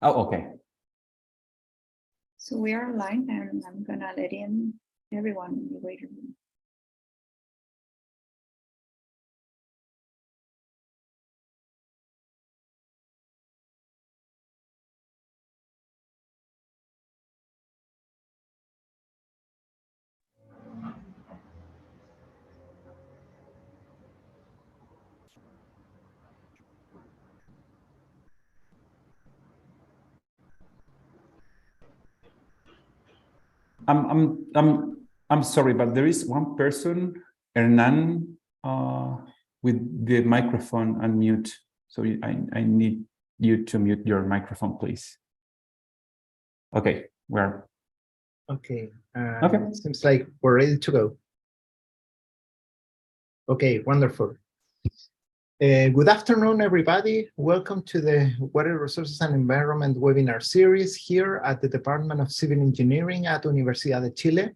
Oh, okay. So we are online, and I'm gonna let in everyone in the waiting room. I'm sorry, but there is one person, Hernan, with the microphone unmute. So I need you to mute your microphone, please. Okay, we're Okay. Okay. Seems like we're ready to go. Okay, wonderful. Good afternoon, everybody. Welcome to the Water Resources and Environment webinar series here at the Department of Civil Engineering at Universidad de Chile.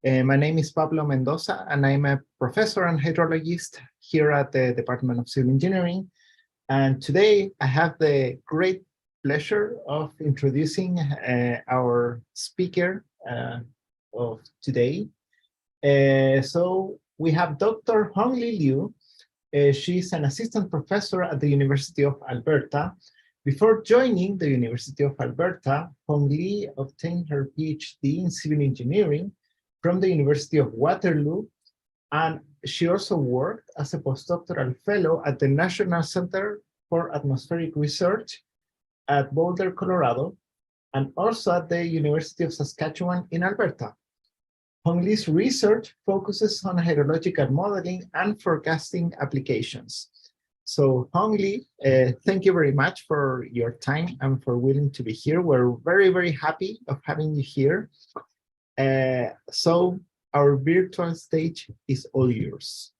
My name is Pablo Mendoza, and I'm a professor and hydrologist here at the Department of Civil Engineering. And today I have the great pleasure of introducing our speaker of today. So we have Dr. Hongli Liu. She's an assistant professor at the University of Alberta. Before joining the University of Alberta, Hongli obtained her PhD in civil engineering from the University of Waterloo, and she also worked as a postdoctoral fellow at the National Center for Atmospheric Research at Boulder, Colorado, and also at the University of Saskatchewan in Alberta. Hongli's research focuses on hydrological modeling and forecasting applications. So Hongli, thank you very much for your time and for willing to be here. We're very, very happy of having you here. So our virtual stage is all yours.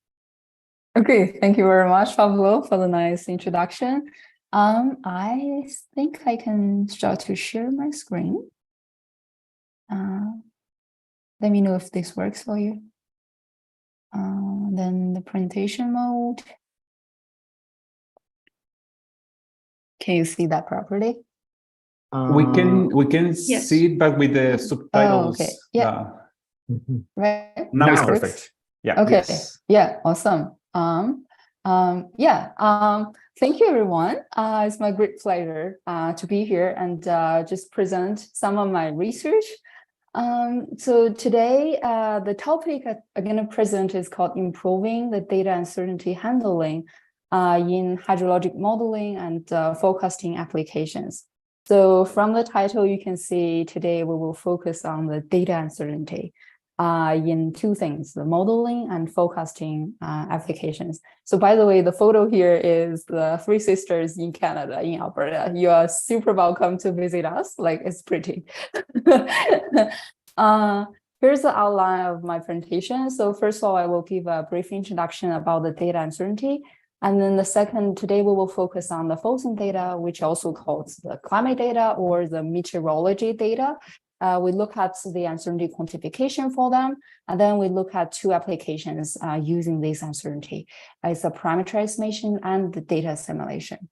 Okay, thank you very much, Pablo, for the nice introduction. I think I can start to share my screen. Let me know if this works for you. Then the presentation mode. Can you see that properly? we can yes. see it, but with the subtitles. Oh, okay. Yeah. Right. Now it's perfect. Yeah. Okay. Yes. Yeah. Awesome. Thank you, everyone. It's my great pleasure to be here and just present some of my research. So today, the topic I'm going to present is called Improving the Data Uncertainty Handling in Hydrologic Modeling and Forecasting Applications. So from the title, you can see today we will focus on the data uncertainty in two things, the modeling and forecasting applications. So by the way, the photo here is the three sisters in Canada, in Alberta. You are super welcome to visit us, like it's pretty. Here's the outline of my presentation. So first of all, I will give a brief introduction about the data uncertainty. And then the second, today we will focus on the frozen data, which also called the climate data or the meteorology data. We look at the uncertainty quantification for them, and then we look at two applications using this uncertainty. It's the parameter estimation and the data assimilation.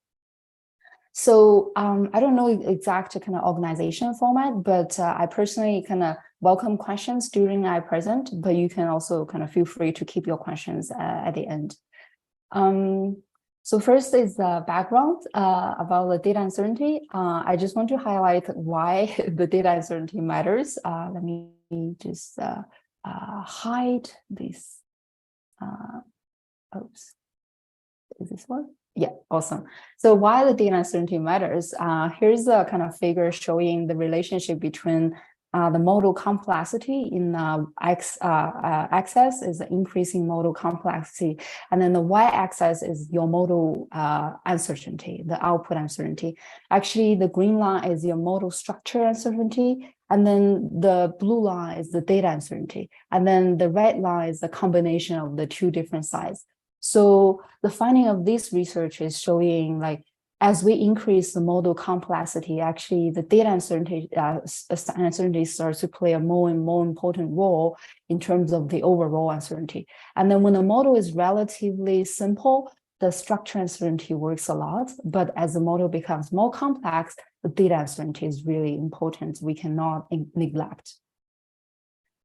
So I don't know exact kind of organization format, but I personally kind of welcome questions during I present, but you can also kind of feel free to keep your questions at the end. So first is the background about the data uncertainty. I just want to highlight why the data uncertainty matters. Let me just hide this. Oops, is this one? Yeah, awesome. So why the data uncertainty matters? Here's a kind of figure showing the relationship between the model complexity in x-axis is the increasing model complexity, and then the y-axis is your model uncertainty, the output uncertainty. Actually, the green line is your model structure uncertainty, and then the blue line is the data uncertainty, and then the red line is the combination of the two different sides. So the finding of this research is showing like as we increase the model complexity, actually the data uncertainty starts to play a more and more important role in terms of the overall uncertainty. And then when the model is relatively simple, the structure uncertainty works a lot, but as the model becomes more complex, the data uncertainty is really important. We cannot neglect.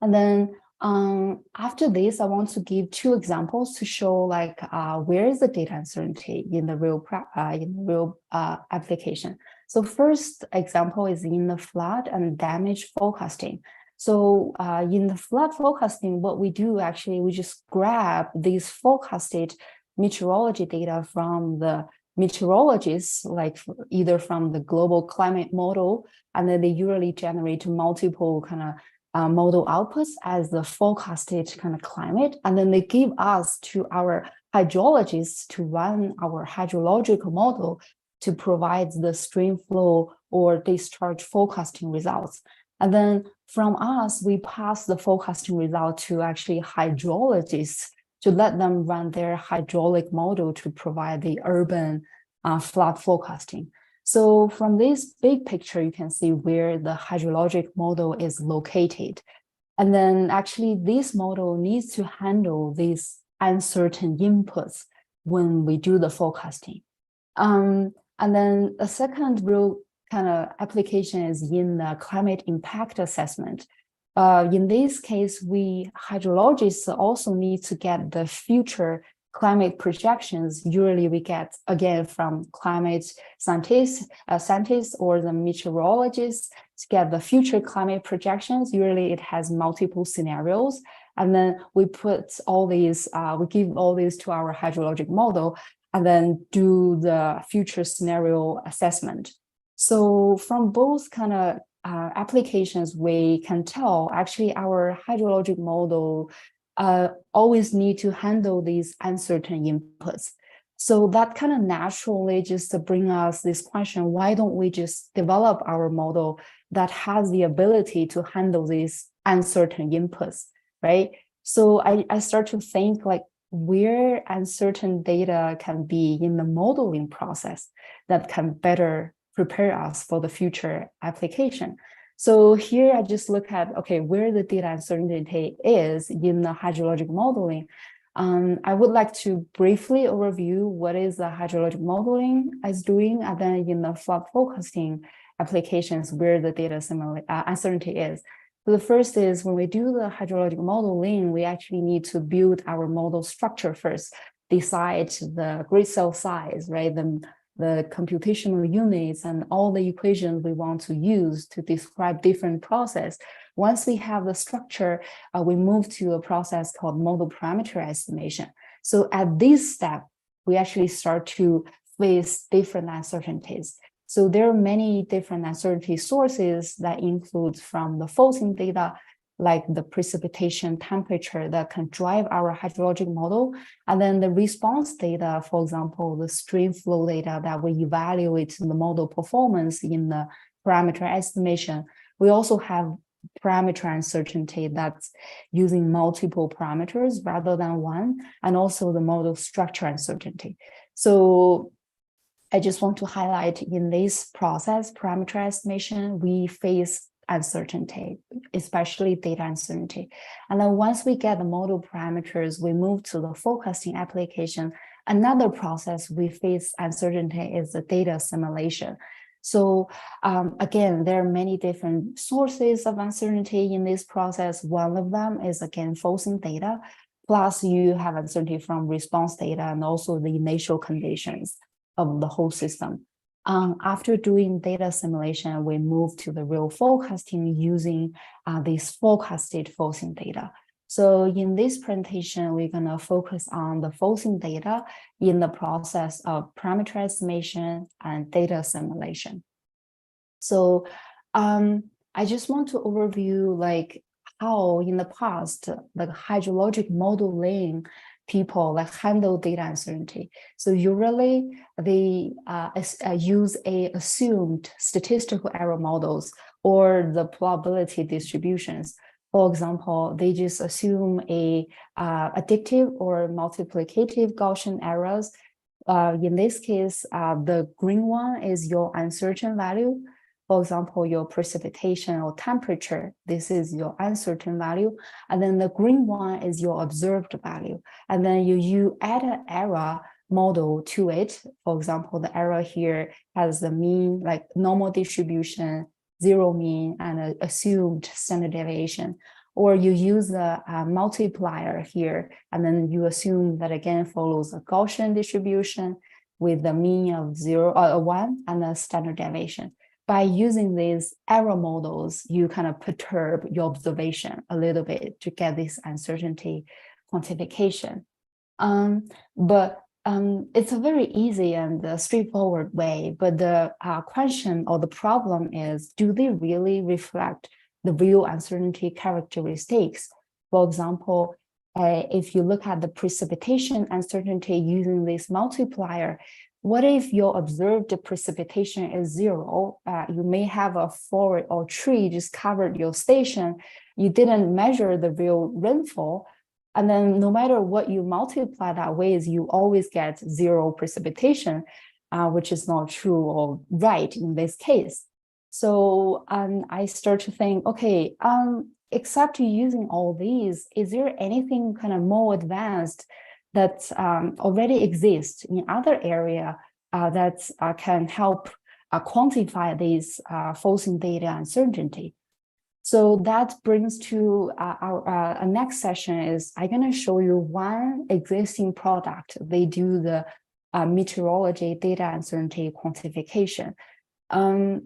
And then after this, I want to give two examples to show like where is the data uncertainty in the real application. So first example is in the flood and damage forecasting. So in the flood forecasting, what we do actually, we just grab these forecasted meteorology data from the meteorologists, like either from the global climate model, and then they usually generate multiple kind of model outputs as the forecasted kind of climate. And then they give us to our hydrologists to run our hydrological model to provide the stream flow or discharge forecasting results. And then from us, we pass the forecasting result to actually hydrologists to let them run their hydraulic model to provide the urban flood forecasting. So from this big picture, you can see where the hydrologic model is located. And then actually this model needs to handle these uncertain inputs when we do the forecasting. And then the second real kind of application is in the climate impact assessment. In this case, we hydrologists also need to get the future climate projections. Usually we get, again, from climate scientists or the meteorologists to get the future climate projections. Usually it has multiple scenarios. And then we put all these, we give all these to our hydrologic model and then do the future scenario assessment. So from both kind of applications, we can tell actually our hydrologic model always need to handle these uncertain inputs. So that kind of naturally just bring us this question, why don't we just develop our model that has the ability to handle these uncertain inputs, right? So I start to think like where uncertain data can be in the modeling process that can better prepare us for the future application. So here I just look at, okay, where the data uncertainty is in the hydrologic modeling. I would like to briefly overview what is the hydrologic modeling is doing, and then in the flood forecasting applications where the data uncertainty is. So the first is when we do the hydrologic modeling, we actually need to build our model structure first, decide the grid cell size, right? The computational units and all the equations we want to use to describe different process. Once we have the structure, we move to a process called model parameter estimation. So at this step, we actually start to face different uncertainties. So there are many different uncertainty sources that include from the forcing data, like the precipitation temperature that can drive our hydrologic model. And then the response data, for example, the stream flow data that we evaluate the model performance in the parameter estimation. We also have parameter uncertainty that's using multiple parameters rather than one, and also the model structure uncertainty. So I just want to highlight in this process, parameter estimation, we face uncertainty, especially data uncertainty. And then once we get the model parameters, we move to the forecasting application. Another process we face uncertainty is the data assimilation. So again, there are many different sources of uncertainty in this process. One of them is, again, forcing data, plus you have uncertainty from response data and also the initial conditions of the whole system. After doing data assimilation, we move to the real forecasting using these forecasted forcing data. So in this presentation, we're going to focus on the forcing data in the process of parameter estimation and data assimilation. So I just want to overview like how in the past, the hydrologic modeling people like handle data uncertainty. So usually they use assumed statistical error models or the probability distributions. For example, they just assume additive or multiplicative Gaussian errors. In this case, the green one is your uncertain value. For example, your precipitation or temperature, this is your uncertain value. And then the green one is your observed value. And then you add an error model to it. For example, the arrow here has the mean, like normal distribution, zero mean, and an assumed standard deviation. Or you use the multiplier here, and then you assume that again follows a Gaussian distribution with the mean of 1 and a standard deviation. By using these error models, you kind of perturb your observation a little bit to get this uncertainty quantification. But it's a very easy and straightforward way, but the question or the problem is, do they really reflect the real uncertainty characteristics? For example, if you look at the precipitation uncertainty using this multiplier, what if your observed precipitation is 0? You may have a forest or tree just covered your station. You didn't measure the real rainfall. And then no matter what you multiply that with, you always get 0 precipitation, which is not true or right in this case. So I start to think, okay, except using all these, is there anything kind of more advanced that already exists in other area that can help quantify these forcing data uncertainty? So that brings to our next session is I'm going to show you one existing product. They do the meteorology data uncertainty quantification.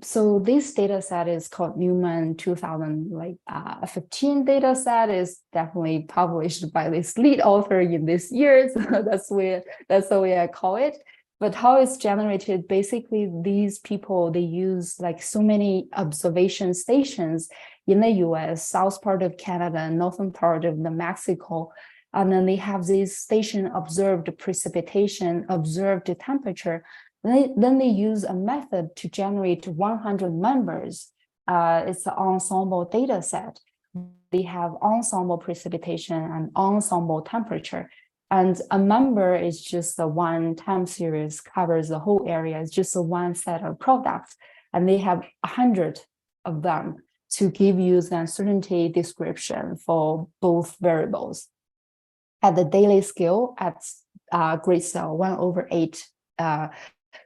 So this data set is called Newman 2015 data set, is definitely published by this lead author in this year. So that's the way I call it. But how it's generated, basically these people, they use like so many observation stations in the US, south part of Canada, northern part of the Mexico. And then they have this station observed precipitation, observed temperature. Then they use a method to generate 100 members. It's an ensemble data set. They have ensemble precipitation and ensemble temperature. And a member is just a one time series, covers the whole area. It's just a one set of products. And they have 100 of them to give you the uncertainty description for both variables. At the daily scale, at grid cell 1/8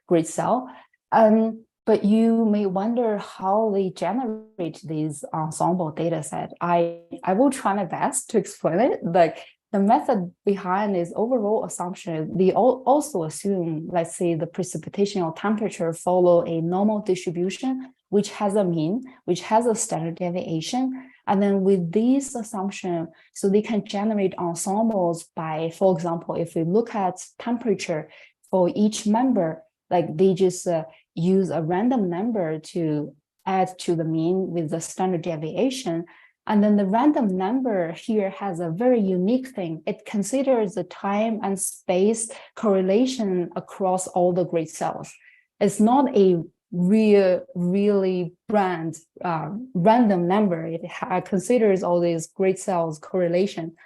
grid cell. But you may wonder how they generate these ensemble data set. I will try my best to explain it. Like the method behind this overall assumption, they also assume, let's say, the precipitation or temperature follow a normal distribution, which has a mean, which has a standard deviation. And then with this assumption, so they can generate ensembles by, for example, if we look at temperature for each member, like they just use a random number to add to the mean with the standard deviation. And then the random number here has a very unique thing. It considers the time and space correlation across all the grid cells. It's not a really random number. It considers all these grid cells correlation,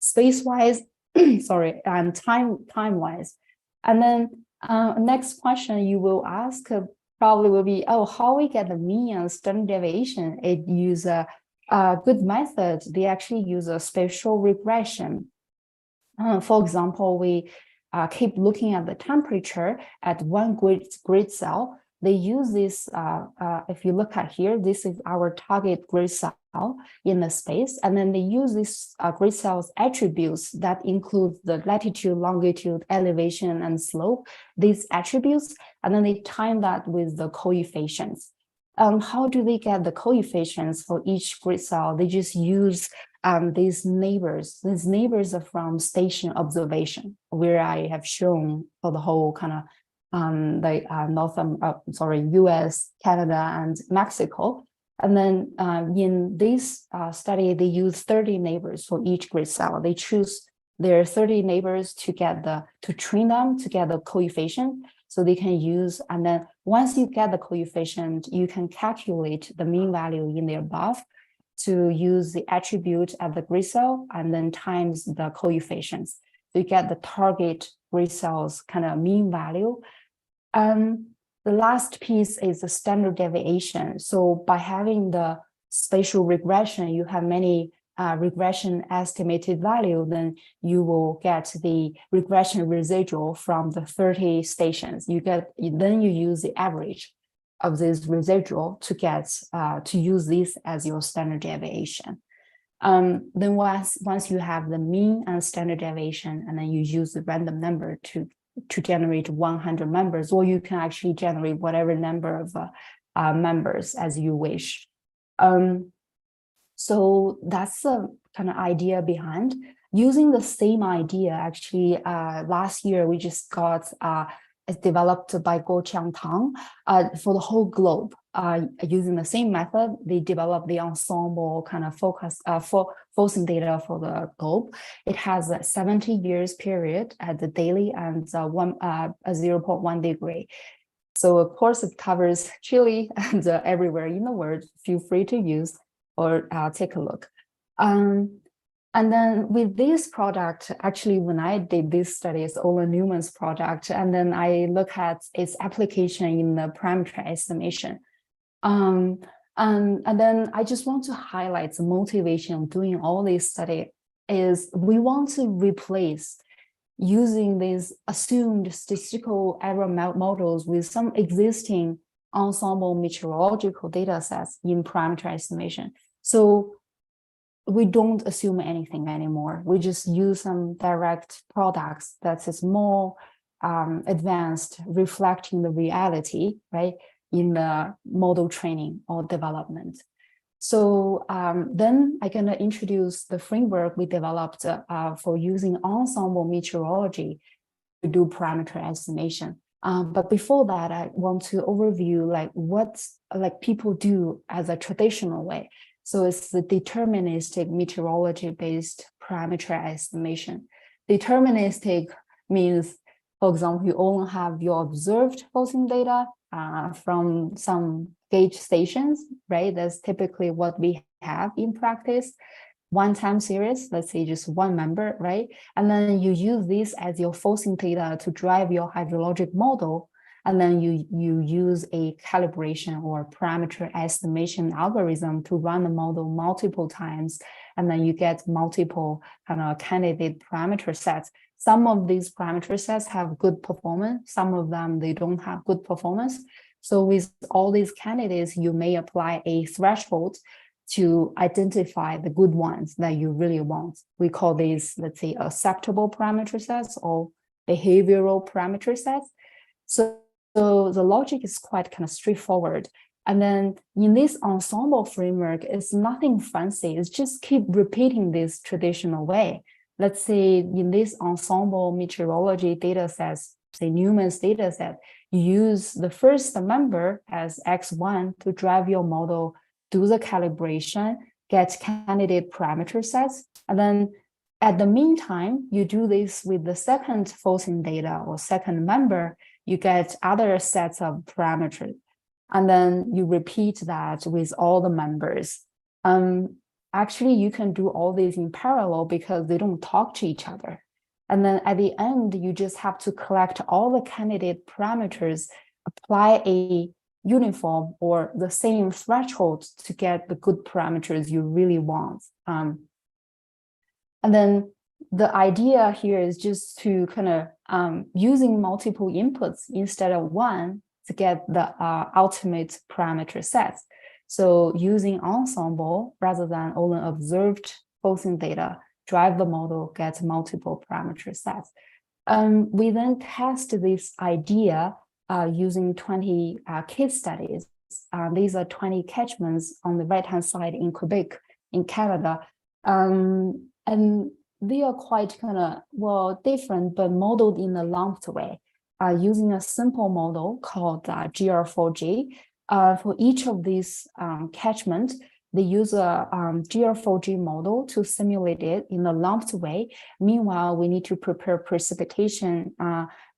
space-wise, sorry, and time-wise. And then next question you will ask probably will be, oh, how we get the mean and standard deviation? It uses a good method. They actually use a spatial regression. For example, we keep looking at the temperature at one grid cell. They use this, if you look at here, this is our target grid cell in the space. And then they use this grid cell's attributes that include the latitude, longitude, elevation, and slope, these attributes. And then they time that with the coefficients. How do they get the coefficients for each grid cell? They just use these neighbors. These neighbors are from station observation, where I have shown for the whole kind of US, Canada, and Mexico. And then in this study, they use 30 neighbors for each grid cell. They choose their 30 neighbors to train them to get the coefficient. So they can use, and then once you get the coefficient, you can calculate the mean value in the above to use the attribute at the grid cell and then times the coefficients. So you get the target grid cells kind of mean value. The last piece is the standard deviation. So by having the spatial regression, you have many regression estimated value, then you will get the regression residual from the 30 stations. Then you use the average of this residual to get to use this as your standard deviation. Then once you have the mean and standard deviation, and then you use the random number to generate 100 members, or you can actually generate whatever number of members as you wish. So that's the kind of idea behind. Using the same idea, actually, last year we just got it's developed by Guoqiang Tang for the whole globe. Using the same method, they developed the Ensemble kind of forcing data for the globe. It has a 70 years period at the daily and 0.1 degree. So of course it covers Chile and everywhere in the world. Feel free to use or take a look. And then with this product, actually, when I did this study, it's Newman's product, and then I look at its application in the parameter estimation. And then I just want to highlight the motivation of doing all this study is we want to replace using these assumed statistical error models with some existing ensemble meteorological data sets in parameter estimation. So we don't assume anything anymore. We just use some direct products that is more advanced, reflecting the reality, right, in the model training or development. So then I'm going to introduce the framework we developed for using ensemble meteorology to do parameter estimation. But before that, I want to overview like what people do as a traditional way. So it's the deterministic meteorology-based parameter estimation. Deterministic means, for example, you only have your observed forcing data from some gauge stations, right? That's typically what we have in practice. One time series, let's say just one member, right? And then you use this as your forcing data to drive your hydrologic model. And then you use a calibration or parameter estimation algorithm to run the model multiple times. And then you get multiple kind of candidate parameter sets. Some of these parameter sets have good performance. Some of them, they don't have good performance. So with all these candidates, you may apply a threshold to identify the good ones that you really want. We call these, let's say, acceptable parameter sets or behavioral parameter sets. So the logic is quite kind of straightforward. And then in this ensemble framework, it's nothing fancy. It's just keep repeating this traditional way. Let's say in this ensemble meteorology data sets, say Newman's data set, you use the first member as X1 to drive your model, do the calibration, get candidate parameter sets. And then at the meantime, you do this with the second forcing data or second member, you get other sets of parameters. And then you repeat that with all the members. Actually, you can do all these in parallel because they don't talk to each other. And then at the end, you just have to collect all the candidate parameters, apply a uniform or the same threshold to get the good parameters you really want. And then the idea here is just to kind of using multiple inputs instead of one to get the ultimate parameter sets. So using ensemble rather than only observed forcing data, drive the model, get multiple parameter sets. We then test this idea using 20 case studies. These are 20 catchments on the right-hand side in Quebec, in Canada. And they are quite kind of, well, different, but modeled in a lumped way, using a simple model called GR4G. For each of these catchments, they use a GR4G model to simulate it in a lumped way. Meanwhile, we need to prepare precipitation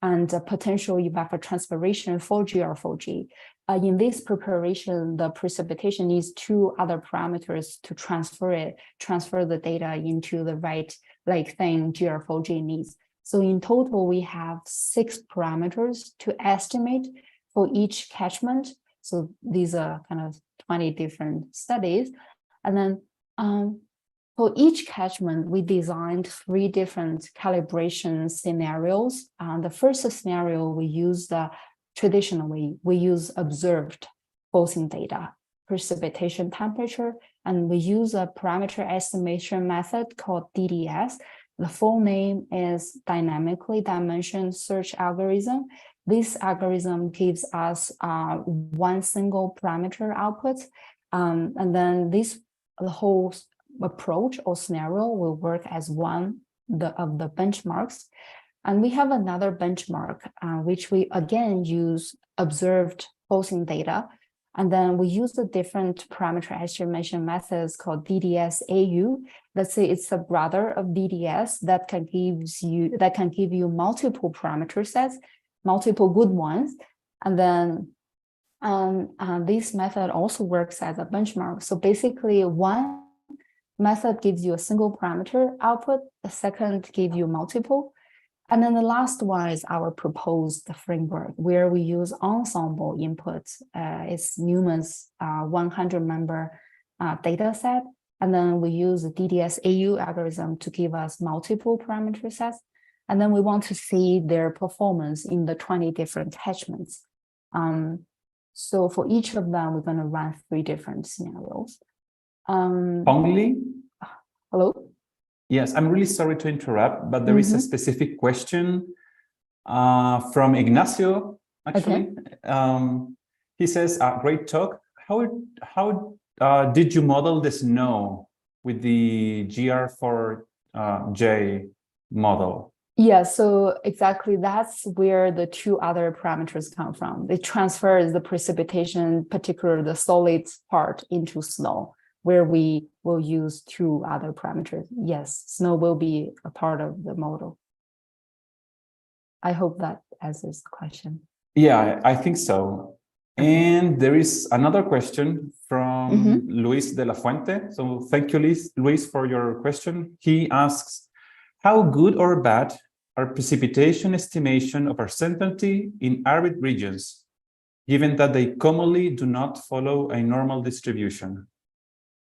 and potential evapotranspiration for GR4G. In this preparation, the precipitation needs two other parameters to transfer the data into the right thing GR4G needs. So in total, we have 6 parameters to estimate for each catchment. So these are kind of 20 different studies. And then for each catchment, we designed 3 different calibration scenarios. The first scenario, we use the traditional way. We use observed pulsing data, precipitation temperature, and we use a parameter estimation method called DDS. The full name is dynamically dimension search algorithm. This algorithm gives us 1 single parameter output, and then the whole approach or scenario will work as one of the benchmarks. And we have another benchmark, which we again use observed pulsing data. And then we use the different parameter estimation methods called DDS-AU. Let's say it's a brother of DDS that can give you multiple parameter sets, multiple good ones. And then this method also works as a benchmark. So basically, one method gives you a single parameter output, the second gives you multiple. And then the last one is our proposed framework, where we use Ensemble inputs. It's Newman's 100-member data set. And then we use the DDS-AU algorithm to give us multiple parameter sets. And then we want to see their performance in the 20 different catchments. So for each of them, we're going to run 3 different scenarios. Hongli? Hello? Yes, I'm really sorry to interrupt, but there is a specific question from Ignacio, actually. Okay. He says, great talk. How did you model the snow with the GR4J model? Yeah, so exactly that's where the 2 other parameters come from. It transfers the precipitation, particularly the solid part, into snow, where we will use 2 other parameters. Yes, snow will be a part of the model. I hope that answers the question. Yeah, I think so. And there is another question from Luis de la Fuente. So thank you, Luis, for your question. He asks, how good or bad are precipitation estimation of uncertainty in arid regions, given that they commonly do not follow a normal distribution?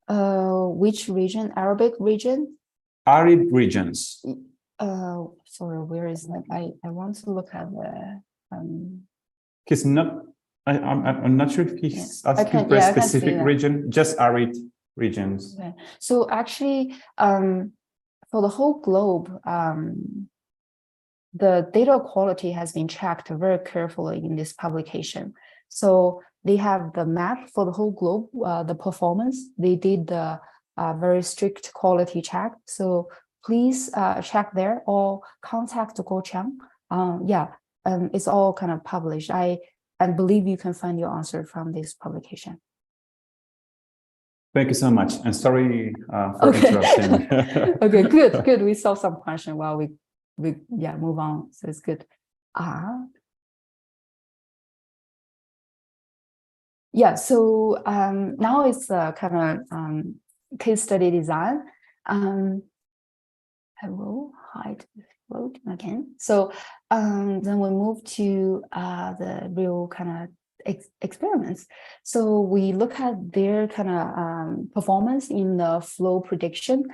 Which region? Arabic region? Arid regions. Sorry, where is that? I want to look at the. He's not. I'm not sure if he's asking for a specific region. Just arid regions. Okay. So actually, for the whole globe, the data quality has been checked very carefully in this publication. So they have the map for the whole globe, the performance. They did the very strict quality check. So please check there or contact Guo Qiang. It's all kind of published. I believe you can find your answer from this publication. Thank you so much. And sorry for interrupting. Okay, good. We solved some question while we move on. So it's good. So now it's kind of case study design. I will hide the float again. So then we move to the real kind of experiments. So we look at their kind of performance in the flow prediction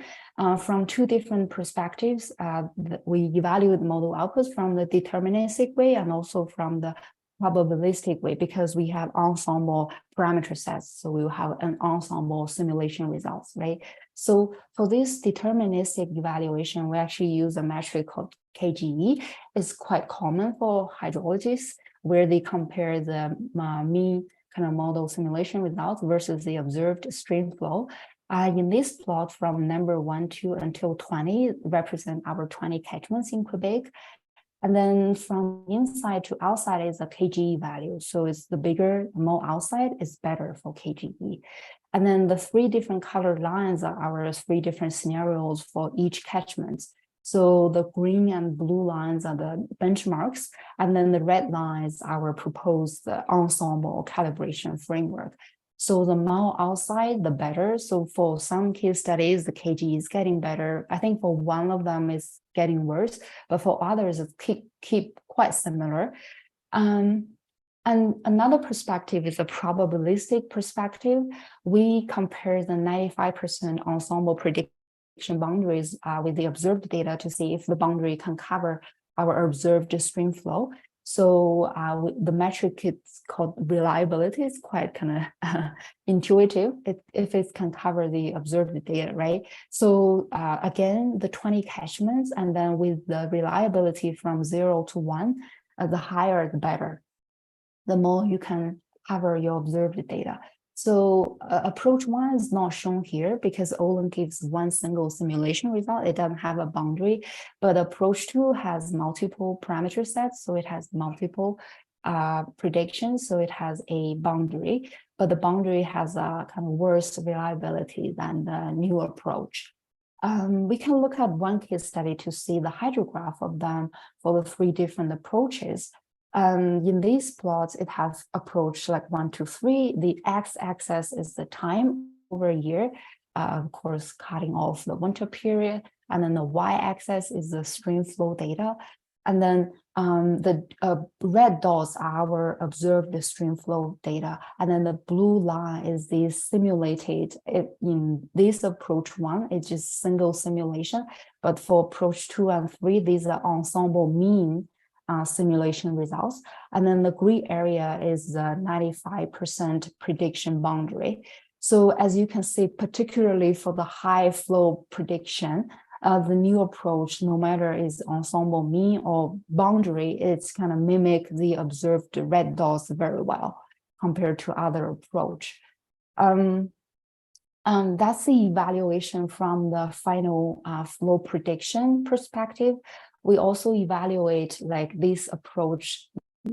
from 2 different perspectives. We evaluate model outputs from the deterministic way and also from the probabilistic way, because we have ensemble parameter sets. So we will have an ensemble simulation results, right? So for this deterministic evaluation, we actually use a metric called KGE. It's quite common for hydrologists, where they compare the mean kind of model simulation results versus the observed stream flow. In this plot, from number 1, 2 until 20 represent our 20 catchments in Quebec. And then from inside to outside is a KGE value. So it's the bigger, the more outside is better for KGE. And then the 3 different colored lines are our 3 different scenarios for each catchment. So the green and blue lines are the benchmarks, and then the red lines our proposed ensemble calibration framework. So the more outside, the better. So for some case studies, the KGE is getting better. I think for one of them it's getting worse, but for others it keep quite similar. And another perspective is a probabilistic perspective. We compare the 95% ensemble prediction boundaries with the observed data to see if the boundary can cover our observed stream flow. So the metric is called reliability. It's quite kind of intuitive if it can cover the observed data, right? So again, the 20 catchments, and then with the reliability from 0 to 1, the higher the better. The more you can cover your observed data. So approach 1 is not shown here because Olin gives one single simulation result. It doesn't have a boundary, but approach 2 has multiple parameter sets. So it has multiple predictions. So it has a boundary, but the boundary has a kind of worse reliability than the new approach. We can look at one case study to see the hydrograph of them for the 3 different approaches. In these plots, it has approach like 1, 2, 3. The x-axis is the time over a year, of course, cutting off the winter period. And then the y-axis is the stream flow data. And then the red dots are our observed stream flow data. And then the blue line is the simulated. In this approach 1, it's just single simulation. But for approach 2 and 3, these are ensemble mean simulation results. And then the gray area is the 95% prediction boundary. So as you can see, particularly for the high flow prediction, the new approach, no matter is ensemble mean or boundary, it's kind of mimic the observed red dots very well compared to other approach. That's the evaluation from the final flow prediction perspective. We also evaluate like this approach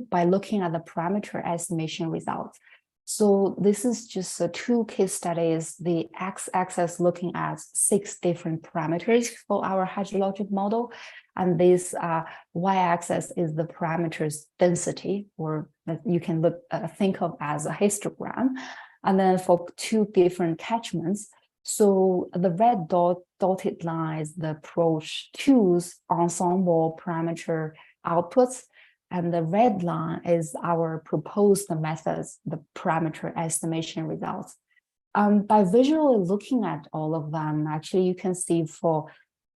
by looking at the parameter estimation results. So this is just 2 case studies, the x-axis looking at 6 different parameters for our hydrologic model. And this y-axis is the parameters density, or you can think of as a histogram. And then for 2 different catchments. So the red dotted line is the approach 2's ensemble parameter outputs, and the red line is our proposed methods, the parameter estimation results. By visually looking at all of them, actually you can see for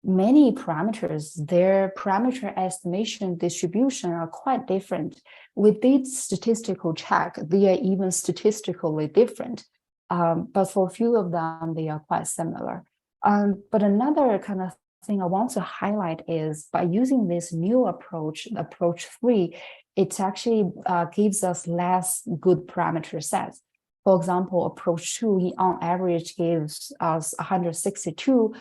many parameters, their parameter estimation distribution are quite different. We did statistical check, they are even statistically different. But for a few of them, they are quite similar. But another kind of thing I want to highlight is by using this new approach, approach 3, it actually gives us less good parameter sets. For example, approach 2 on average gives us 162,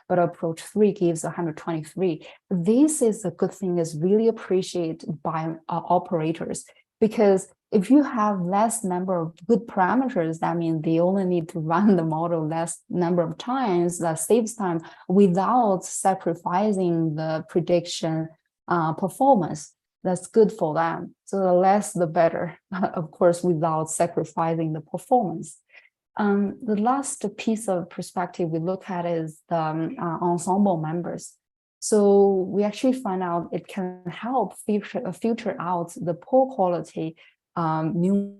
but approach 3 gives 123. This is a good thing, is really appreciated by operators, because if you have less number of good parameters, that means they only need to run the model less number of times. That saves time without sacrificing the prediction performance. That's good for them. So the less, the better, of course, without sacrificing the performance. The last piece of perspective we look at is the ensemble members. So we actually find out it can help filter out the poor quality Newman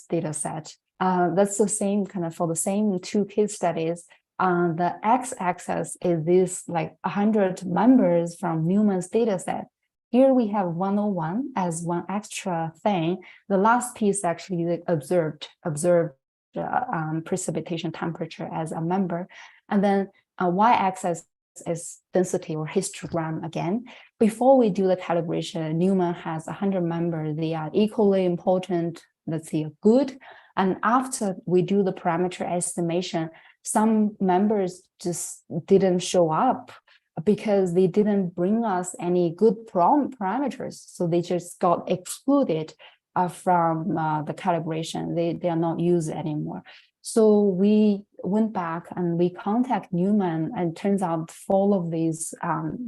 data set. That's the same kind of for the same 2 case studies. The x-axis is this like 100 members from Newman's data set. Here we have 101 as one extra thing. The last piece actually is observed precipitation temperature as a member. And then y-axis is density or histogram again. Before we do the calibration, Newman has 100 members. They are equally important, let's say good. And after we do the parameter estimation, some members just didn't show up because they didn't bring us any good parameters. So they just got excluded from the calibration. They are not used anymore. So we went back and we contact Newman, and it turns out all of these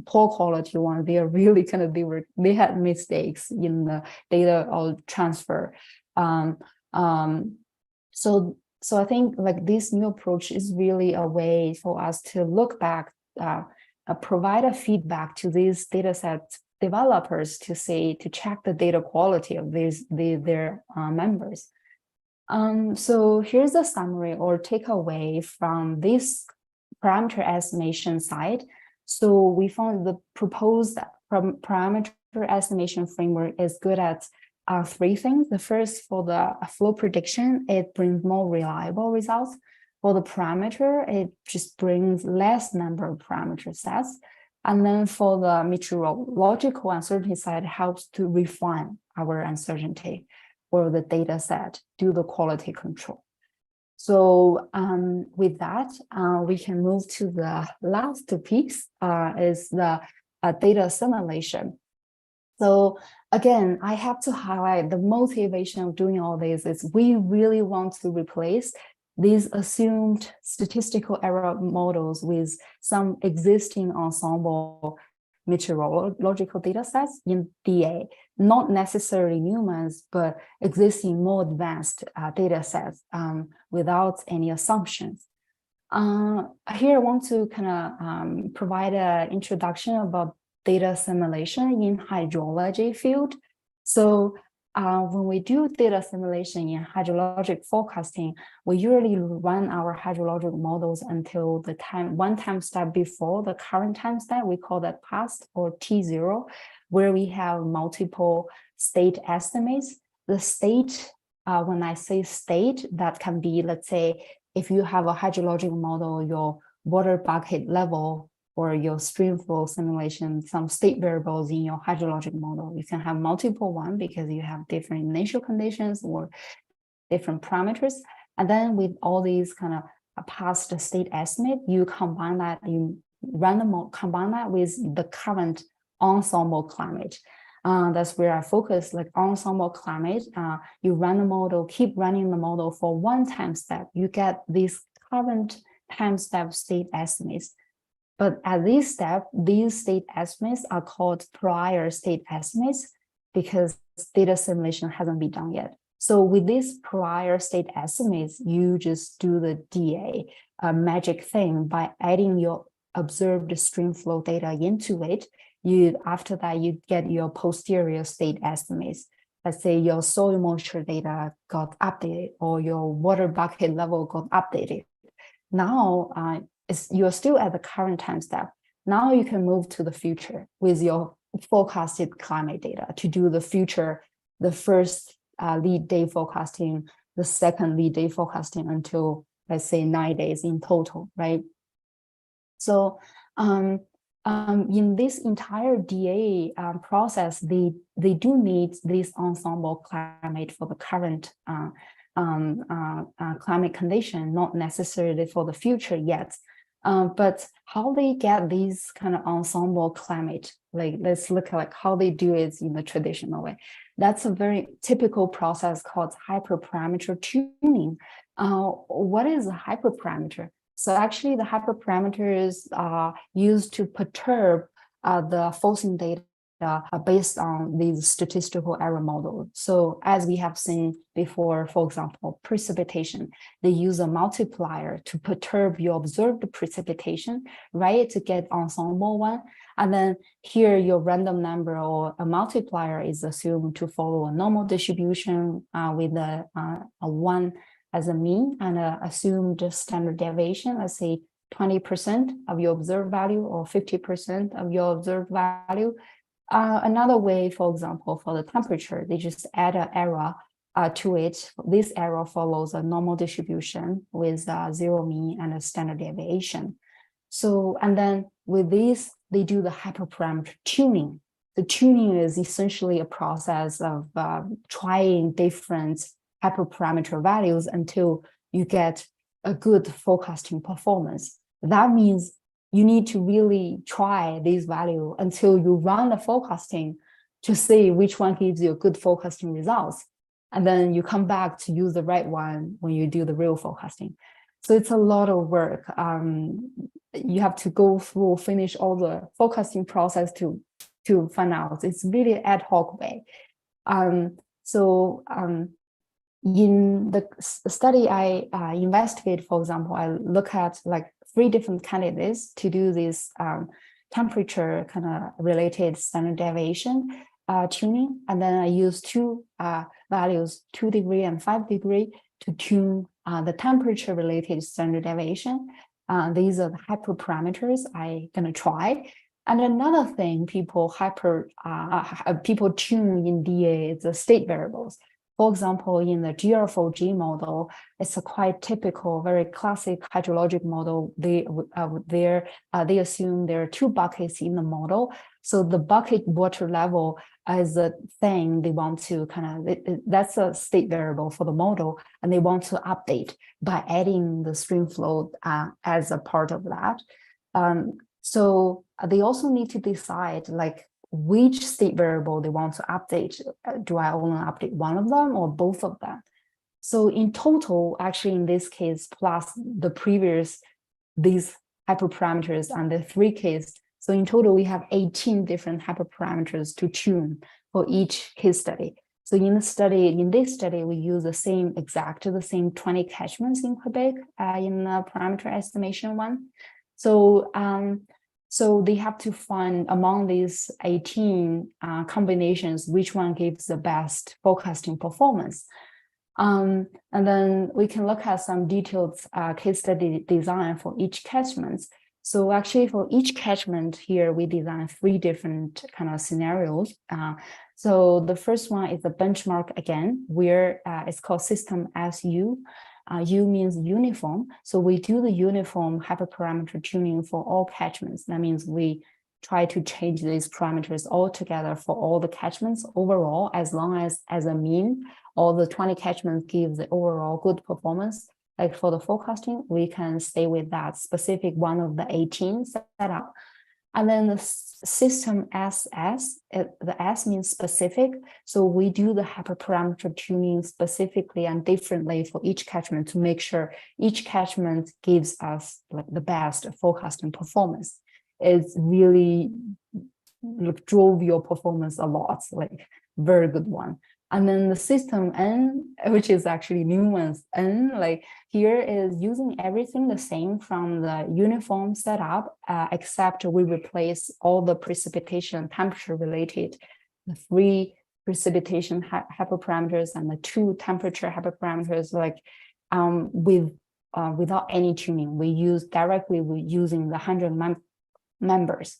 poor quality ones, they are really kind of, they had mistakes in the data or transfer. So I think like this new approach is really a way for us to look back, provide a feedback to these data set developers to check the data quality of their members. So here's a summary or takeaway from this parameter estimation side. So we found the proposed parameter estimation framework is good at three things. The first, for the flow prediction, it brings more reliable results. For the parameter, it just brings less number of parameter sets. And then for the meteorological uncertainty side, it helps to refine our uncertainty for the data set, do the quality control. So with that, we can move to the last piece, is the data assimilation. So again, I have to highlight the motivation of doing all this is we really want to replace these assumed statistical error models with some existing Ensemble meteorological data sets in DA, not necessarily Newman's, but existing more advanced data sets without any assumptions. Here I want to kind of provide an introduction about data assimilation in hydrology field. So when we do data assimilation in hydrologic forecasting, we usually run our hydrologic models until the one time step before the current time step. We call that past or T0, where we have multiple state estimates. The state, when I say state, that can be, let's say, if you have a hydrologic model, your water bucket level or your stream flow simulation, some state variables in your hydrologic model. You can have multiple ones because you have different initial conditions or different parameters. And then with all these kind of past state estimate, you combine that, you combine that with the current ensemble climate. That's where I focus, like ensemble climate. You run the model, keep running the model for one time step. You get these current time step state estimates. But at this step, these state estimates are called prior state estimates because data assimilation hasn't been done yet. So with these prior state estimates, you just do the DA, a magic thing by adding your observed stream flow data into it. After that, you get your posterior state estimates. Let's say your soil moisture data got updated or your water bucket level got updated. Now, you're still at the current time step. Now you can move to the future with your forecasted climate data to do the future, the first lead day forecasting, the second lead day forecasting until, let's say, 9 days in total, right? So in this entire DA process, they do need this ensemble climate for the current climate condition, not necessarily for the future yet. But how they get these kind of ensemble climate, like let's look at like how they do it in the traditional way. That's a very typical process called hyperparameter tuning. What is a hyperparameter? So actually the hyperparameters are used to perturb the forcing data based on these statistical error models. So as we have seen before, for example, precipitation, they use a multiplier to perturb your observed precipitation, right, to get ensemble one. And then here your random number or a multiplier is assumed to follow a normal distribution with a 1 as a mean and assumed standard deviation, let's say 20% of your observed value or 50% of your observed value. Another way, for example, for the temperature, they just add an error to it. This error follows a normal distribution with zero mean and a standard deviation. So, and then with this, they do the hyperparameter tuning. The tuning is essentially a process of trying different hyperparameter values until you get a good forecasting performance. That means you need to really try this value until you run the forecasting to see which one gives you good forecasting results. And then you come back to use the right one when you do the real forecasting. So it's a lot of work. You have to go through, finish all the forecasting process to find out. It's really ad hoc way. In the study I investigate, for example, I look at like 3 different candidates to do this temperature kind of related standard deviation tuning. And then I use 2 values, 2 degree and 5 degree to tune the temperature related standard deviation. These are the hyperparameters I'm gonna try. And another thing people tune in DA is the state variables. For example, in the GR4G model, it's a quite typical, very classic hydrologic model. They assume there are two buckets in the model. So the bucket water level is a thing they want to that's a state variable for the model, and they want to update by adding the stream flow as a part of that. So they also need to decide like which state variable they want to update. Do I only update one of them or both of them? So in total, actually in this case, plus the previous, these hyperparameters and the 3 case, so in total we have 18 different hyperparameters to tune for each case study. So in this study, we use the same 20 catchments in Quebec in the parameter estimation one. So they have to find among these 18 combinations, which one gives the best forecasting performance. And then we can look at some detailed case study design for each catchment. So actually for each catchment here, we design 3 different kind of scenarios. So the first one is the benchmark again, where it's called system SU. U means uniform. So we do the uniform hyperparameter tuning for all catchments. That means we try to change these parameters all together for all the catchments overall, as long as a mean, all the 20 catchments give the overall good performance. Like for the forecasting, we can stay with that specific one of the 18 set up. And then the system SS, the S means specific. So we do the hyperparameter tuning specifically and differently for each catchment to make sure each catchment gives us like the best forecasting performance. It's really drove your performance a lot, like very good one. And then the system N, which is actually Newman's N, like here is using everything the same from the uniform setup, except we replace all the precipitation temperature related, the 3 precipitation hyperparameters and the 2 temperature hyperparameters, like without any tuning. We use directly using the 100 members.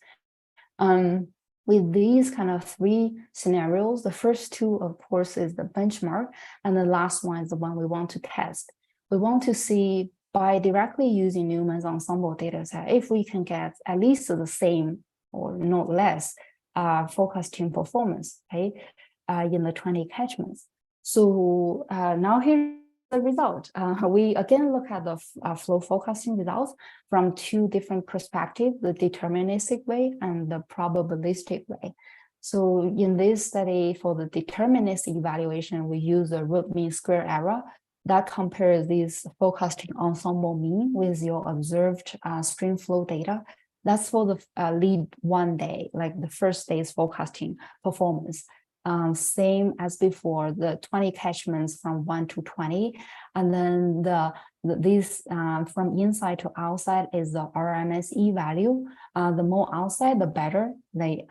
With these kind of 3 scenarios, the first 2, of course, is the benchmark, and the last one is the one we want to test. We want to see by directly using Newman's Ensemble dataset, if we can get at least the same or not less forecasting performance, okay, in the 20 catchments. So now here's the result. We again look at the flow forecasting results from 2 different perspectives, the deterministic way and the probabilistic way. So in this study, for the deterministic evaluation, we use the root mean square error that compares this forecasting ensemble mean with your observed stream flow data. That's for the lead 1 day, like the first day's forecasting performance. Same as before, the 20 catchments from 1 to 20, and then these from inside to outside is the RMSE value. The more outside, the better. The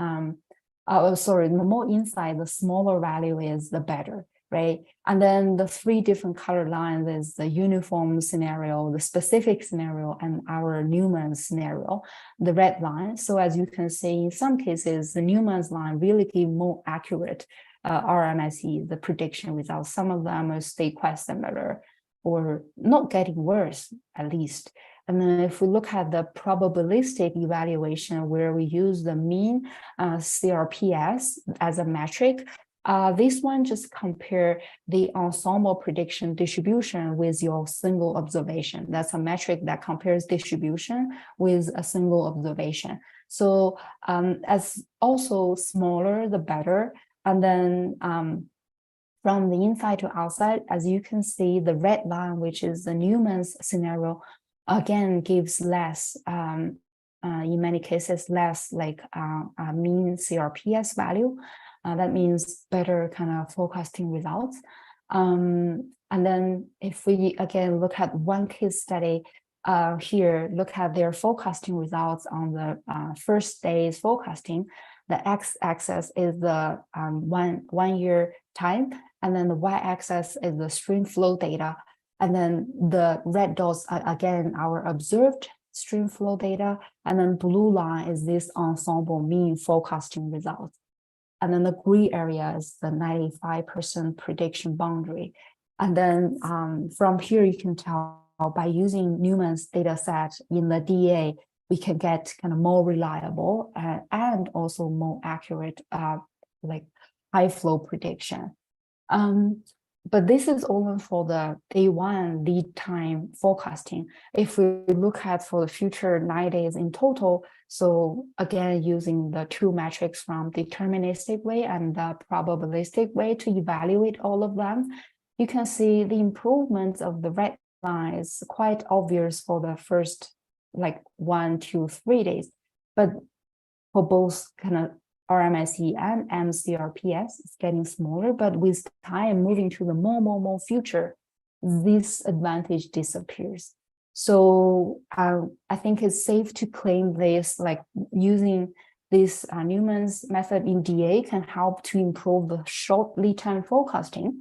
more inside, the smaller value is the better, right? And then the 3 different color lines is the uniform scenario, the specific scenario, and our Newman scenario, the red line. So as you can see, in some cases, the Newman's line really give more accurate RMSE, the prediction results. Some of them will stay quite similar or not getting worse, at least. And then if we look at the probabilistic evaluation, where we use the mean CRPS as a metric, this one just compare the ensemble prediction distribution with your single observation. That's a metric that compares distribution with a single observation. So as also smaller, the better. And then from the inside to outside, as you can see, the red line, which is the Newman's scenario, again gives less, in many cases, less like mean CRPS value. That means better kind of forecasting results. And then if we again look at one case study here, look at their forecasting results on the first day's forecasting, the x-axis is the one year time, and then the y-axis is the stream flow data. And then the red dots are again our observed stream flow data. And then blue line is this ensemble mean forecasting results. And then the gray area is the 95% prediction boundary. And then from here, you can tell by using Newman's data set in the DA, we can get kind of more reliable and also more accurate, like high flow prediction. But this is only for the day one lead time forecasting. If we look at for the future 9 days in total, so again, using the two metrics from deterministic way and the probabilistic way to evaluate all of them, you can see the improvements of the red line is quite obvious for the first like 1, 2, 3 days. But for both kind of RMSE and MCRPS, it's getting smaller, but with time moving to the more future, this advantage disappears. So I think it's safe to claim this, like using this Newman's method in DA can help to improve the short lead time forecasting.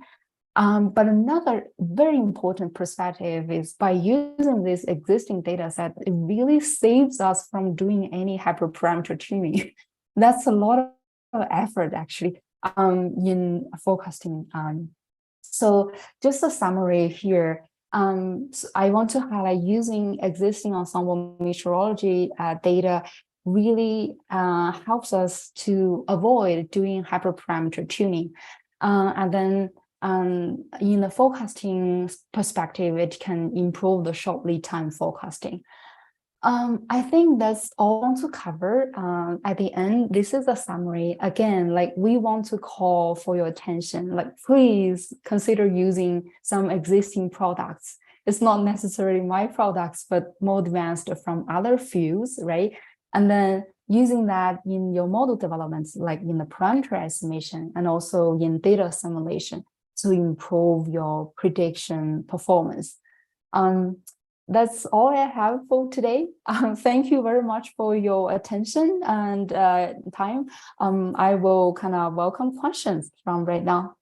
But another very important perspective is by using this existing data set, it really saves us from doing any hyperparameter tuning. That's a lot of effort actually in forecasting. So just a summary here. So I want to highlight using existing ensemble meteorology data really helps us to avoid doing hyperparameter tuning. And then in the forecasting perspective, it can improve the short lead time forecasting. I think that's all I want to cover. At the end, this is a summary. Again, like we want to call for your attention, like please consider using some existing products. It's not necessarily my products, but more advanced from other fields, right? And then using that in your model developments, like in the parameter estimation and also in data assimilation to improve your prediction performance. That's all I have for today. Thank you very much for your attention and time. I will kind of welcome questions from right now.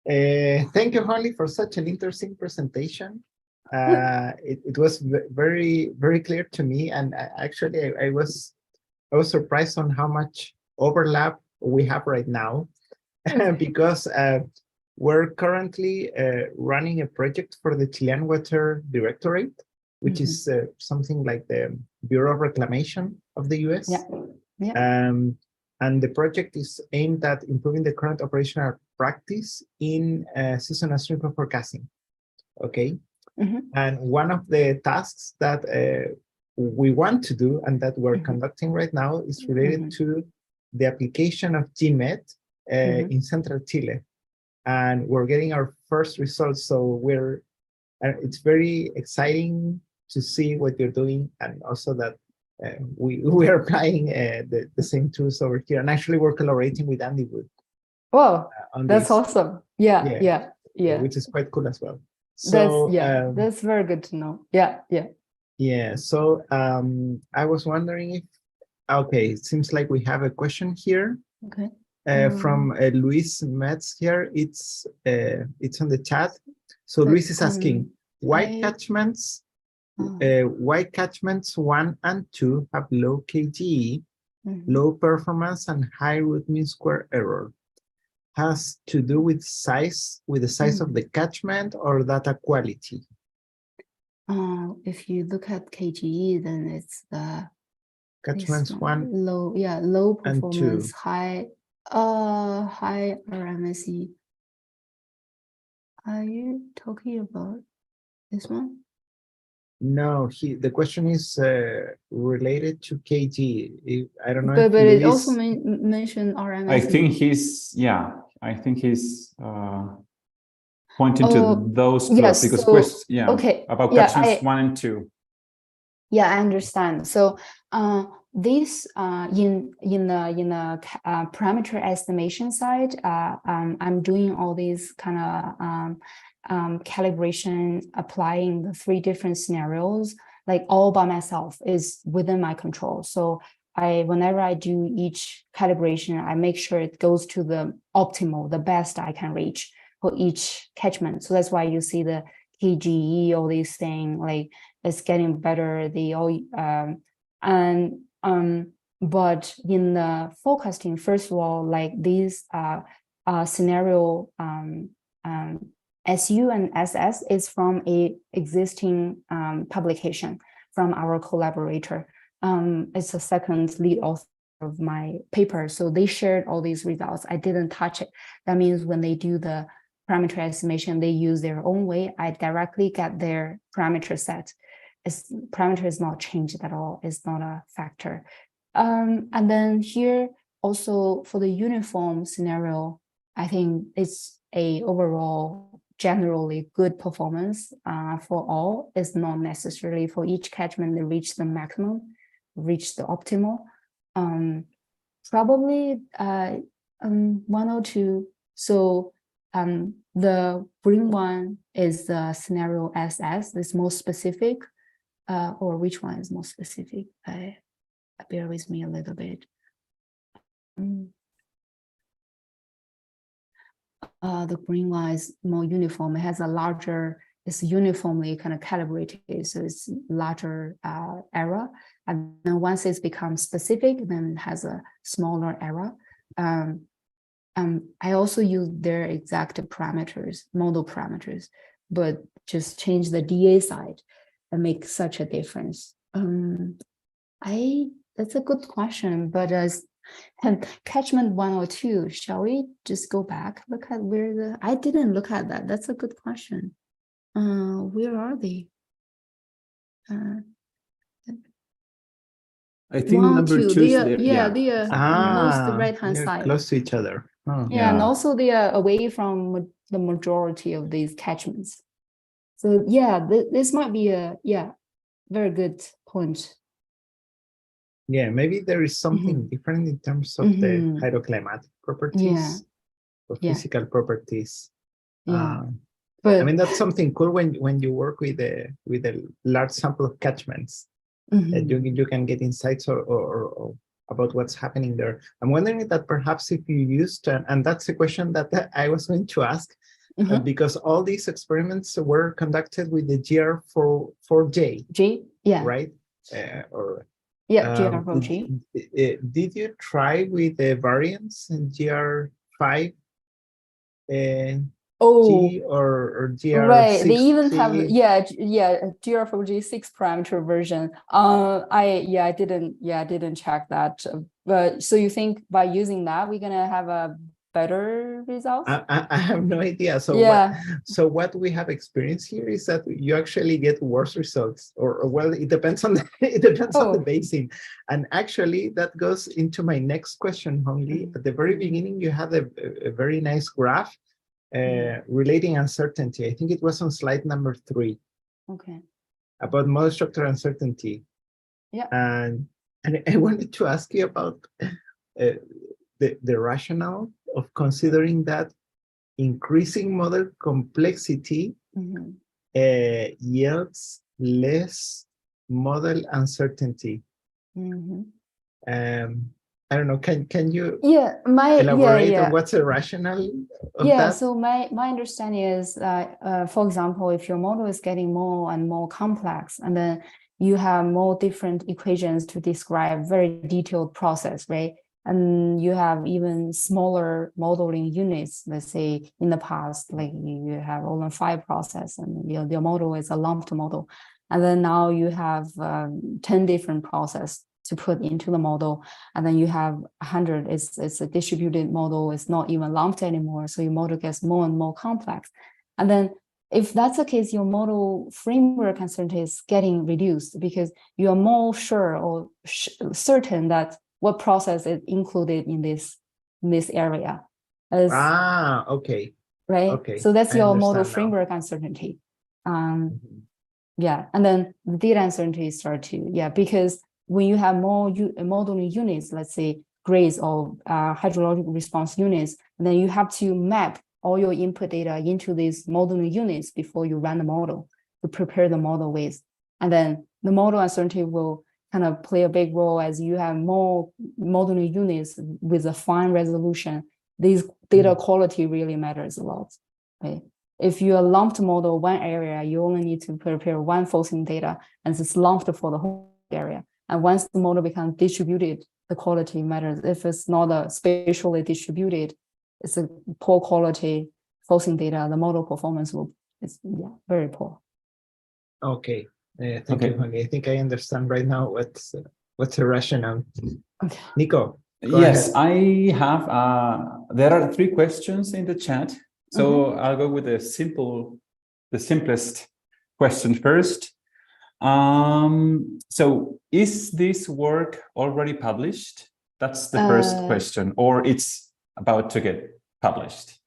Thank you, Hongli, for such an interesting presentation. It was very clear to me, and actually I was surprised on how much overlap we have right now, because we're currently running a project for the Chilean Water Directorate, which is something like the Bureau of Reclamation of the US. And the project is aimed at improving the current operational practice in seasonal streamflow forecasting. Okay. And one of the tasks that we want to do and that we're conducting right now is related to the application of GMET in Central Chile. And we're getting our first results, so it's very exciting to see what you're doing, and also that we are applying the same tools over here. And actually, we're collaborating with Andy Wood. Wow, that's awesome! Yeah. Which is quite cool as well. So that's very good to know. Yeah. So I was wondering if it seems like we have a question here. Okay. From Luis Metz here, it's on the chat. So Luis is asking, why catchments 1 and 2 have low KGE, low performance, and high root mean square error? Has to do with the size of the catchment or data quality? If you look at KGE, then it's the catchments 1, low performance, and 2. High RMSE. Are you talking about this one? No, the question is related to KG. I don't know. But it also mentioned RMSE. I think he's pointing to those two, because about catchments 1 and 2. Yeah, I understand. So this in the parameter estimation side, I'm doing all these kind of calibration, applying the 3 different scenarios, like all by myself, is within my control. So whenever I do each calibration, I make sure it goes to the optimal, the best I can reach for each catchment. So that's why you see the KGE, all these things, like it's getting better. They all but in the forecasting, first of all, like these scenario SU and SS is from a existing publication from our collaborator. It's a second lead author of my paper. So they shared all these results. I didn't touch it. That means when they do the parameter estimation, they use their own way. I directly get their parameter set. Parameter is not changed at all. It's not a factor. And then here also for the uniform scenario, I think it's a overall generally good performance for all. It's not necessarily for each catchment they reach the maximum, reach the optimal. Probably 102. So the green one is the scenario SS. It's more specific, or which one is more specific? Bear with me a little bit. The green one is more uniform. It has a larger, it's uniformly kind of calibrated, so it's larger error. And then once it's become specific, then it has a smaller error. I also use their exact parameters, model parameters, but just change the DA side and make such a difference. That's a good question, but as catchment 102, shall we just go back, look at where I didn't look at that. That's a good question. Where are they? I think number two is there. They are most the right-hand side. Close to each other. Oh. Yeah, and also they are away from the majority of these catchments. So yeah, this might be a very good point. Yeah, maybe there is something different in terms of the hydroclimatic properties or physical properties. But I mean, that's something cool when you work with a large sample of catchments. You can get insights or about what's happening there. I'm wondering that perhaps if you used, and that's a question that I was going to ask, because all these experiments were conducted with the GR4J. Right? GR4J. Did you try with the variance in GR5? G or GR6? Right, they even have GR4G 6 parameter version. I didn't check that. But so you think by using that we're gonna have a better result? I have no idea. So what we have experienced here is that you actually get worse results, or well, it depends on the basin. And actually that goes into my next question, Hongli. At the very beginning, you had a very nice graph relating uncertainty. I think it was on slide number 3. Okay. About model structure uncertainty. Yeah. And I wanted to ask you about the rationale of considering that increasing model complexity yields less model uncertainty. I don't know. Can you elaborate on what's the rationale of that? So my understanding is that, for example, if your model is getting more and more complex, and then you have more different equations to describe very detailed process, right? And you have even smaller modeling units. Let's say in the past, like you have only 5 process, and your model is a lumped model, and then now you have 10 different process to put into the model, and then you have 100. It's a distributed model. It's not even lumped anymore, so your model gets more and more complex. And then if that's the case, your model framework uncertainty is getting reduced because you are more sure or certain that what process is included in this area. Okay. Right. Okay. So that's your model framework uncertainty. And then the data uncertainty start to because when you have more modeling units, let's say grades or hydrologic response units, and then you have to map all your input data into these modeling units before you run the model to prepare the model with. And then the model uncertainty will kind of play a big role as you have more modeling units with a fine resolution. These data quality really matters a lot, right? If you are lumped model one area, you only need to prepare one forcing data, and it's lumped for the whole area. And once the model becomes distributed, the quality matters. If it's not a spatially distributed, it's a poor quality forcing data, the model performance is very poor. Okay, thank Okay. you, Hongli. I think I understand right now what's the rationale. Okay. Nico, go Yes, ahead. I have, there are 3 questions in the chat. So I'll go with the simplest question first. So is this work already published? That's the first question, or it's about to get published?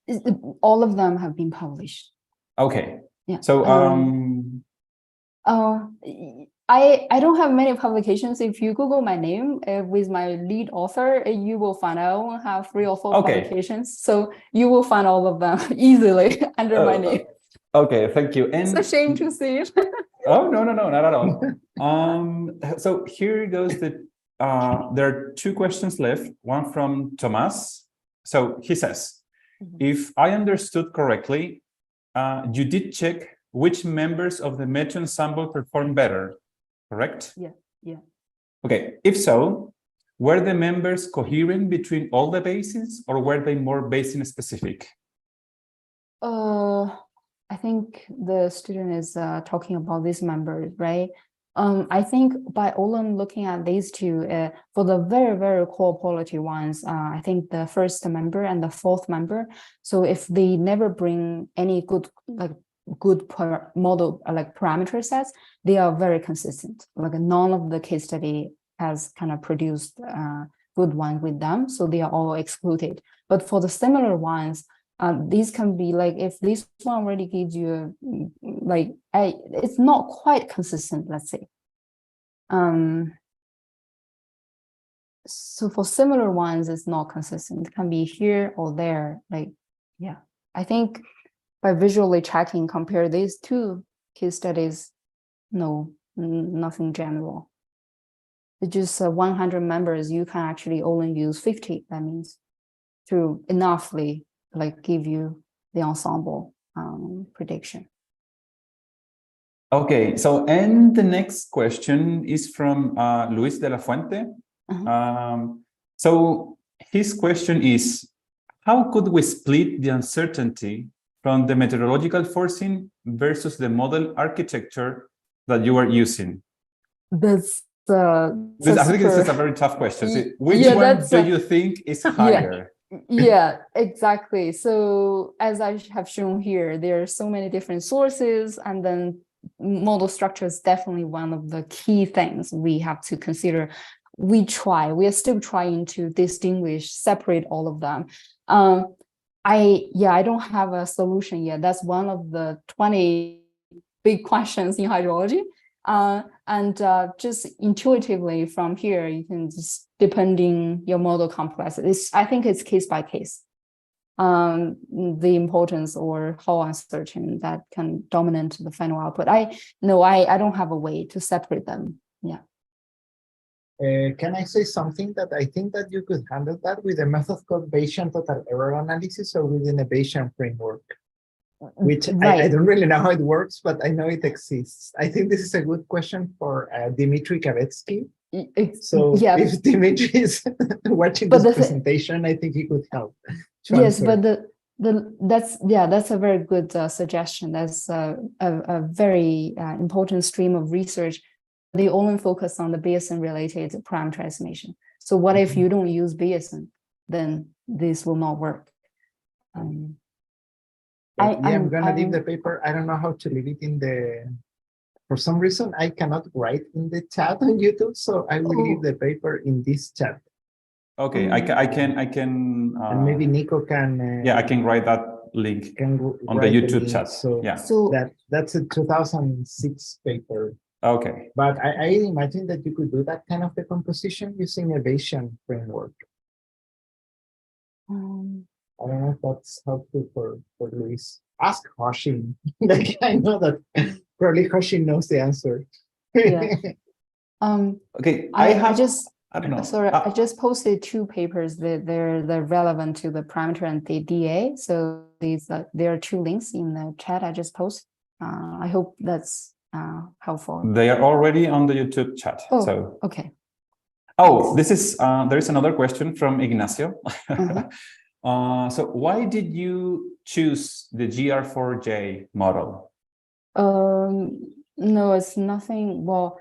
All of them have been published. Okay. Yeah. So, I don't have many publications. If you Google my name with my lead author, you will find I only have 3 or 4 Okay. publications. So you will find all of them easily under my name. Okay, thank you. And It's a shame to see it. oh, no, not at all. So here goes there are 2 questions left, one from Tomas. So he says, if I understood correctly, you did check which members of the meteo ensemble perform better, correct? Yeah. Okay, if so, were the members coherent between all the basins, or were they more basin specific? I think the student is talking about these members, right? I think by Olin looking at these 2, for the very, very core quality ones, I think the first member and the 4th member. So if they never bring any good model like parameter sets, they are very consistent. Like none of the case study has kind of produced good one with them, so they are all excluded. But for the similar ones, these can be like, if this one already gives you like it's not quite consistent, let's say. So for similar ones, it's not consistent. It can be here or there. Like, yeah, I think by visually checking, compare these 2 case studies, no, nothing general. It's just 100 members, you can actually only use 50. That means to enoughly like give you the ensemble prediction. Okay, so and the next question is from Luis de la Fuente. So his question is, how could we split the uncertainty from the meteorological forcing versus the model architecture that you are using? I think this is a very tough question. So which one do you think is higher? Yeah, exactly. So as I have shown here, there are so many different sources, and then model structure is definitely one of the key things we have to consider. We are still trying to distinguish, separate all of them. I don't have a solution yet. That's one of the 20 big questions in hydrology. Just intuitively from here, you can just, depending your model complexity, I think it's case by case. The importance or how uncertain that can dominate the final output. I don't have a way to separate them. Yeah. Can I say something that I think that you could handle that with a method called Bayesian total error analysis or within a Bayesian framework? Which right. I don't really know how it works, but I know it exists. I think this is a good question for Dimitri Kavetsky. So yeah. if Dimitri is watching this presentation, I think he could help. Yes, but that's a very good suggestion. That's a very important stream of research. They only focus on the Bayesian related parameter estimation. So what if you don't use Bayesian? Then this will not work. I'm gonna leave the paper. I don't know how to leave it in the. For some reason, I cannot write in the chat on YouTube, so I will leave the paper in this chat. Okay, I can. And maybe Nico can. I can write that link on the YouTube chat. So yeah, that's a 2006 paper. Okay, but I imagine that you could do that kind of decomposition using a Bayesian framework. I don't know if that's helpful for Luis. Ask Hoshin. Like, I know that probably Hoshin knows the answer. Yeah. Okay, I don't know. Sorry, I just posted 2 papers that they're relevant to the parameter and the DA. So these there are 2 links in the chat I just posted. I hope that's helpful. They are already on the YouTube chat. Oh, so okay. oh, this is there is another question from Ignacio. So why did you choose the GR4J model? No, it's nothing. Well,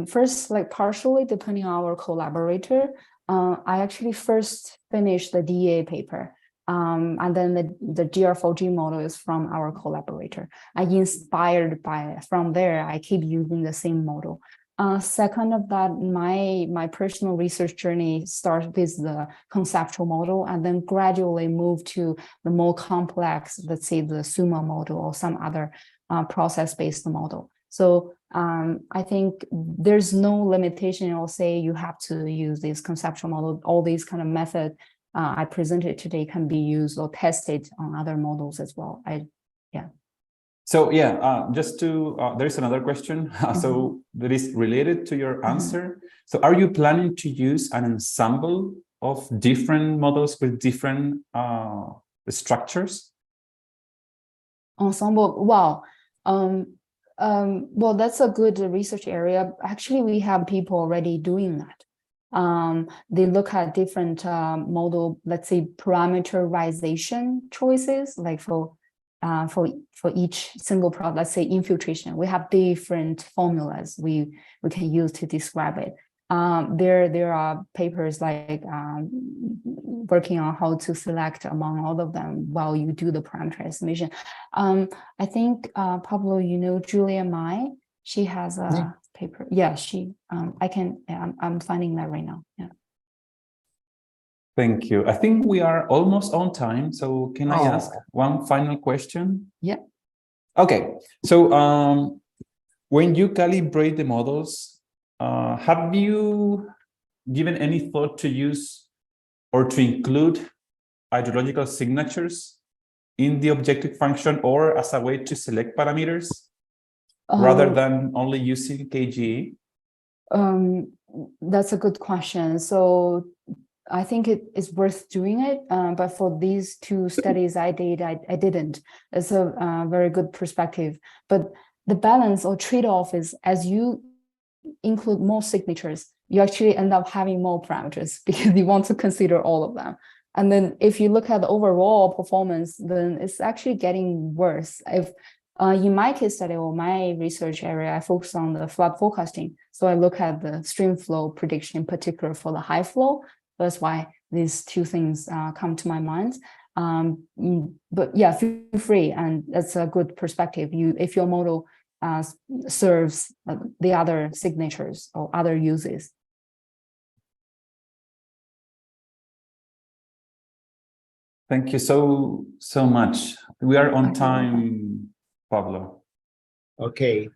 first, like partially depending on our collaborator, I actually first finished the DA paper. And then the GR4G model is from our collaborator. I inspired from there, I keep using the same model. Second of that, my personal research journey starts with the conceptual model and then gradually move to the more complex, let's say the SUMA model or some other process-based model. So I think there's no limitation or say you have to use this conceptual model. All these kind of methods I presented today can be used or tested on other models as well. So yeah, just to there is another question. So that is related to your answer. So are you planning to use an ensemble of different models with different structures? Ensemble, wow. Well, that's a good research area. Actually, we have people already doing that. They look at different model, let's say parameterization choices, like for each single product, let's say infiltration, we have different formulas we can use to describe it. There are papers like working on how to select among all of them while you do the parameter estimation. I think Pablo, you know Julia Mai, she has a paper. Yeah, I'm finding that right now. Yeah. Thank you. I think we are almost on time. So can I ask one final question? Yeah. Okay. So when you calibrate the models, have you given any thought to use or to include hydrological signatures in the objective function or as a way to select parameters rather than only using KGE? That's a good question. So I think it is worth doing it, but for these 2 studies I didn't. It's a very good perspective. But the balance or trade-off is as you include more signatures, you actually end up having more parameters because you want to consider all of them. And then if you look at the overall performance, then it's actually getting worse. If in my case study or my research area, I focus on the flood forecasting. So I look at the stream flow prediction, in particular for the high flow. That's why these 2 things come to my mind. But yeah, feel free, and that's a good perspective. If your model serves the other signatures or other uses. Thank you so much. We are on time, Pablo. Okay,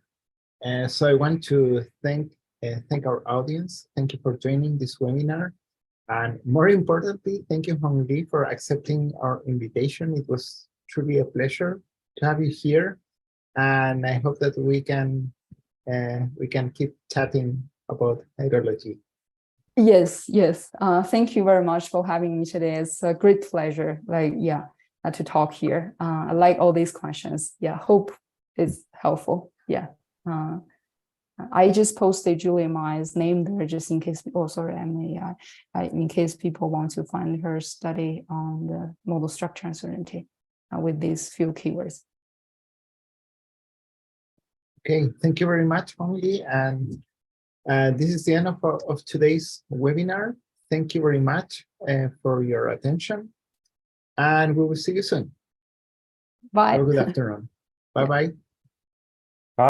so I want to thank our audience. Thank you for joining this webinar. And more importantly, thank you, Hongli, for accepting our invitation. It was truly a pleasure to have you here. And I hope that we can keep chatting about hydrology. Yes. Thank you very much for having me today. It's a great pleasure, to talk here. I like all these questions. Yeah, hope it's helpful. Yeah. I just posted Julia Mai's name there just in case. Oh, sorry, in case people want to find her study on the model structure uncertainty with these few keywords. Okay, thank you very much, Hongli. And this is the end of today's webinar. Thank you very much for your attention. And we will see you soon. Bye. Have a good afternoon. Bye-bye.